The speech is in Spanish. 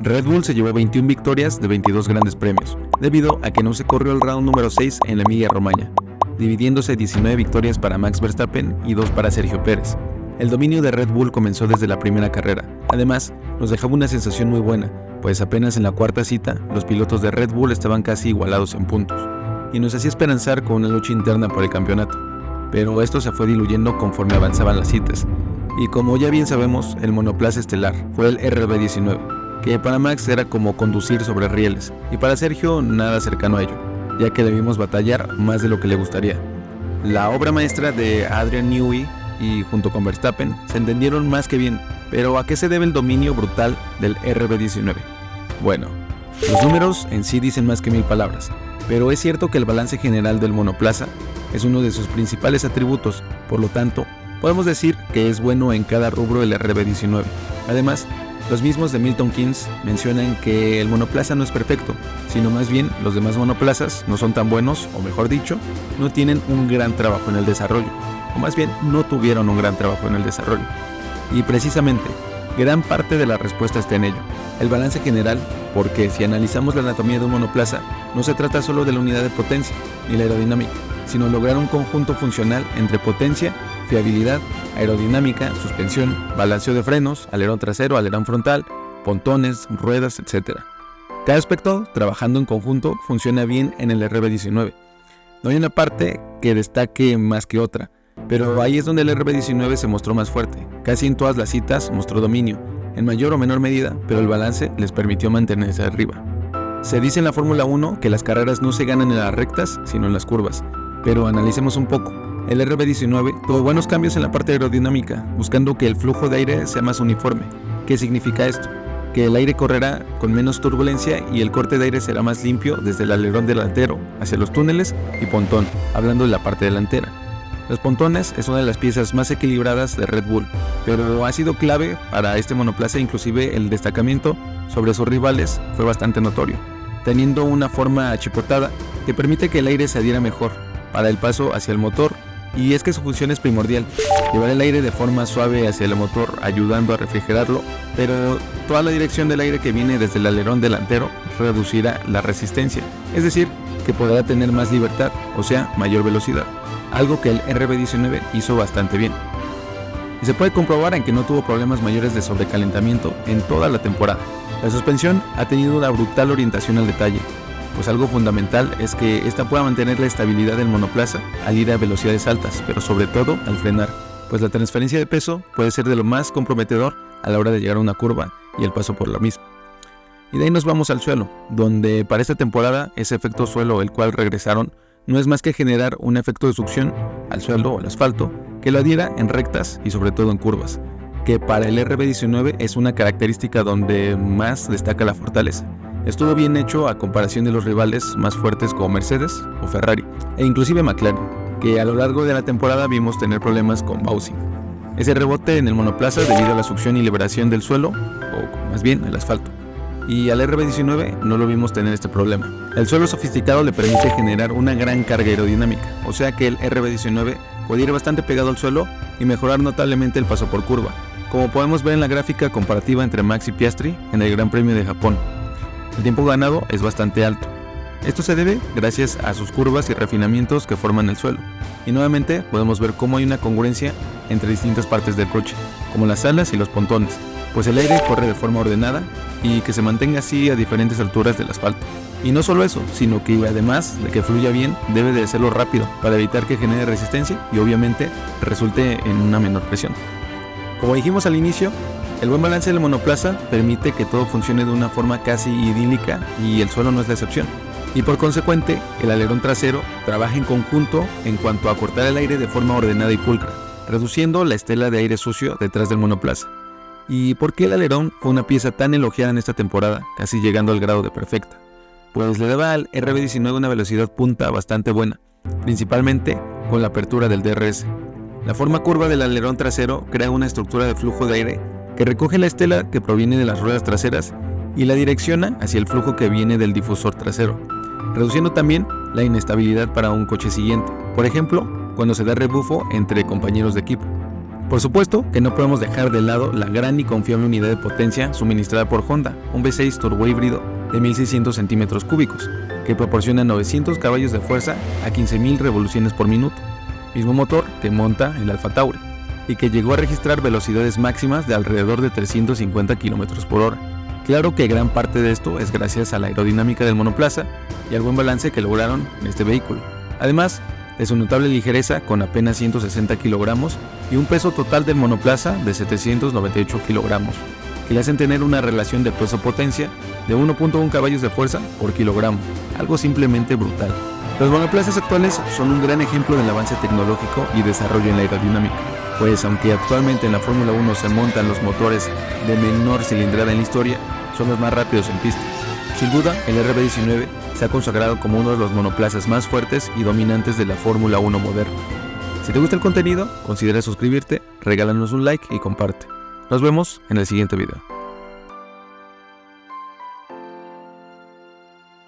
Red Bull se llevó 21 victorias de 22 grandes premios, debido a que no se corrió el round número 6 en la Emilia-Romagna, dividiéndose 19 victorias para Max Verstappen y 2 para Sergio Pérez. El dominio de Red Bull comenzó desde la primera carrera. Además, nos dejaba una sensación muy buena, pues apenas en la cuarta cita, los pilotos de Red Bull estaban casi igualados en puntos, y nos hacía esperanzar con una lucha interna por el campeonato. Pero esto se fue diluyendo conforme avanzaban las citas, y como ya bien sabemos, el monoplaza estelar fue el RB19, que para Max era como conducir sobre rieles, y para Sergio nada cercano a ello, ya que debimos batallar más de lo que le gustaría. La obra maestra de Adrian Newey y junto con Verstappen se entendieron más que bien, pero ¿a qué se debe el dominio brutal del RB19? Bueno, los números en sí dicen más que 1000 palabras, pero es cierto que el balance general del monoplaza es uno de sus principales atributos, por lo tanto, podemos decir que es bueno en cada rubro el RB19. Además, los mismos de Milton Keynes mencionan que el monoplaza no es perfecto, sino más bien los demás monoplazas no son tan buenos, o mejor dicho, no tienen un gran trabajo en el desarrollo, o más bien no tuvieron un gran trabajo en el desarrollo. Y precisamente, gran parte de la respuesta está en ello, el balance general, porque si analizamos la anatomía de un monoplaza, no se trata solo de la unidad de potencia ni la aerodinámica, sino lograr un conjunto funcional entre potencia, fiabilidad, aerodinámica, suspensión, balanceo de frenos, alerón trasero, alerón frontal, pontones, ruedas, etc. Cada aspecto, trabajando en conjunto, funciona bien en el RB19. No hay una parte que destaque más que otra, pero ahí es donde el RB19 se mostró más fuerte. Casi en todas las citas mostró dominio, en mayor o menor medida, pero el balance les permitió mantenerse arriba. Se dice en la Fórmula 1 que las carreras no se ganan en las rectas, sino en las curvas, pero analicemos un poco. El RB19 tuvo buenos cambios en la parte aerodinámica, buscando que el flujo de aire sea más uniforme. ¿Qué significa esto? Que el aire correrá con menos turbulencia y el corte de aire será más limpio desde el alerón delantero hacia los túneles y pontón, hablando de la parte delantera. Los pontones es una de las piezas más equilibradas de Red Bull, pero ha sido clave para este monoplaza, inclusive el destacamiento sobre sus rivales fue bastante notorio, teniendo una forma achipotada que permite que el aire se adhiera mejor para el paso hacia el motor, y es que su función es primordial, llevar el aire de forma suave hacia el motor ayudando a refrigerarlo, pero toda la dirección del aire que viene desde el alerón delantero reducirá la resistencia, es decir, que podrá tener más libertad, o sea, mayor velocidad, algo que el RB19 hizo bastante bien. Y se puede comprobar en que no tuvo problemas mayores de sobrecalentamiento en toda la temporada. La suspensión ha tenido una brutal orientación al detalle, pues algo fundamental es que esta pueda mantener la estabilidad del monoplaza al ir a velocidades altas, pero sobre todo al frenar, pues la transferencia de peso puede ser de lo más comprometedor a la hora de llegar a una curva y el paso por la misma. Y de ahí nos vamos al suelo, donde para esta temporada ese efecto suelo el cual regresaron no es más que generar un efecto de succión al suelo o al asfalto que lo adhiera en rectas y sobre todo en curvas, que para el RB19 es una característica donde más destaca la fortaleza. Estuvo bien hecho a comparación de los rivales más fuertes como Mercedes o Ferrari, e inclusive McLaren, que a lo largo de la temporada vimos tener problemas con bouncing. Ese rebote en el monoplaza debido a la succión y liberación del suelo, o más bien el asfalto. Y al RB19 no lo vimos tener este problema. El suelo sofisticado le permite generar una gran carga aerodinámica, o sea que el RB19 puede ir bastante pegado al suelo y mejorar notablemente el paso por curva, como podemos ver en la gráfica comparativa entre Max y Piastri en el Gran Premio de Japón. El tiempo ganado es bastante alto. Esto se debe gracias a sus curvas y refinamientos que forman el suelo. Y nuevamente podemos ver cómo hay una congruencia entre distintas partes del coche, como las alas y los pontones, pues el aire corre de forma ordenada y que se mantenga así a diferentes alturas del asfalto. Y no solo eso, sino que además de que fluya bien, debe de hacerlo rápido para evitar que genere resistencia y obviamente resulte en una menor presión. Como dijimos al inicio, el buen balance del monoplaza permite que todo funcione de una forma casi idílica y el suelo no es la excepción. Y por consecuente, el alerón trasero trabaja en conjunto en cuanto a cortar el aire de forma ordenada y pulcra, reduciendo la estela de aire sucio detrás del monoplaza. ¿Y por qué el alerón fue una pieza tan elogiada en esta temporada, casi llegando al grado de perfecta? Pues le daba al RB19 una velocidad punta bastante buena, principalmente con la apertura del DRS. La forma curva del alerón trasero crea una estructura de flujo de aire que recoge la estela que proviene de las ruedas traseras y la direcciona hacia el flujo que viene del difusor trasero, reduciendo también la inestabilidad para un coche siguiente, por ejemplo, cuando se da rebufo entre compañeros de equipo. Por supuesto que no podemos dejar de lado la gran y confiable unidad de potencia suministrada por Honda, un V6 turbo híbrido de 1600 centímetros cúbicos, que proporciona 900 caballos de fuerza a 15.000 revoluciones por minuto, mismo motor que monta el Alfa Tauri, y que llegó a registrar velocidades máximas de alrededor de 350 km por hora. Claro que gran parte de esto es gracias a la aerodinámica del monoplaza y al buen balance que lograron en este vehículo, además de su notable ligereza con apenas 160 kilogramos y un peso total del monoplaza de 798 kilogramos, que le hacen tener una relación de peso-potencia de 1.1 caballos de fuerza por kilogramo, algo simplemente brutal. Los monoplazas actuales son un gran ejemplo del avance tecnológico y desarrollo en la aerodinámica, pues aunque actualmente en la Fórmula 1 se montan los motores de menor cilindrada en la historia, son los más rápidos en pista. Sin duda, el RB19 se ha consagrado como uno de los monoplazas más fuertes y dominantes de la Fórmula 1 moderna. Si te gusta el contenido, considera suscribirte, regálanos un like y comparte. Nos vemos en el siguiente video.